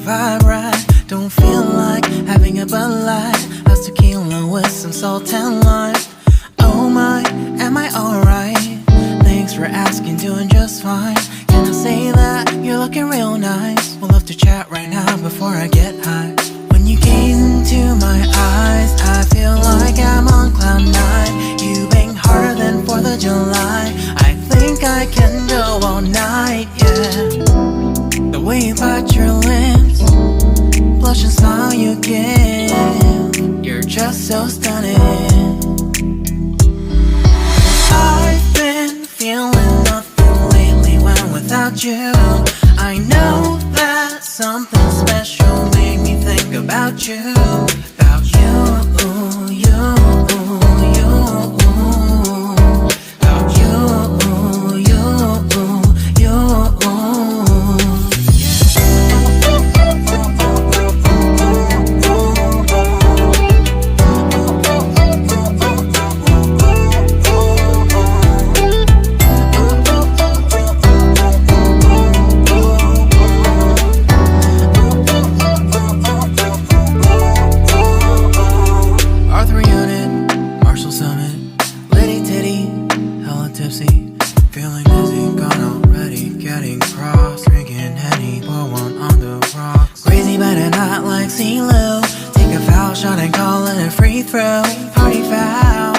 vibe right. Don't feel like having a Bud Light. How's tequila with some salt and lime? Oh my, am I alright? Thanks for asking, doing just fine. Can I say that you're looking real nice? We'll love to chat right now before I get high. When you gaze into my eyes, I feel like I'm on cloud nine. You bang harder than 4th of July. I think I can go all night, yeah. The way you bite your lips, blush and smile you give, you're just so stunning. I've been feeling nothing lately when without you. I know that something special made me think about you. About you, you, you. About you, you, you. Feeling dizzy, gone already, getting cross, drinking Henny, pour one on the rocks. Crazy but not like CeeLo. Take a foul shot and call it a free throw. Party foul,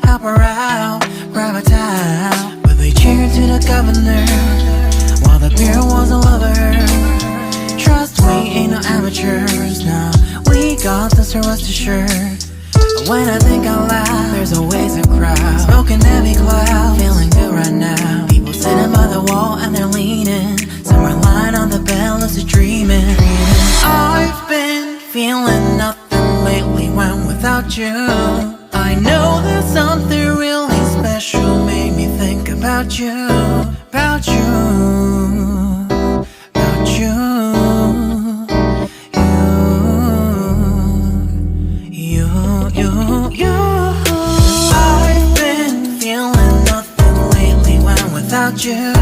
help her out, grab a towel. But they cheered to the governor, while the beer was a lover. Trust we ain't no amateurs, nah, we got this, so rest assured. When I think out loud, there's always a crowd, smoking heavy cloud, feeling good right now. People sitting by the wall and they're leaning, some are lying on the bed, lucid dreaming. I've been feeling nothing lately when without you. I know that something really special made me think about you. About you, about you. I've been feeling nothing lately when without you.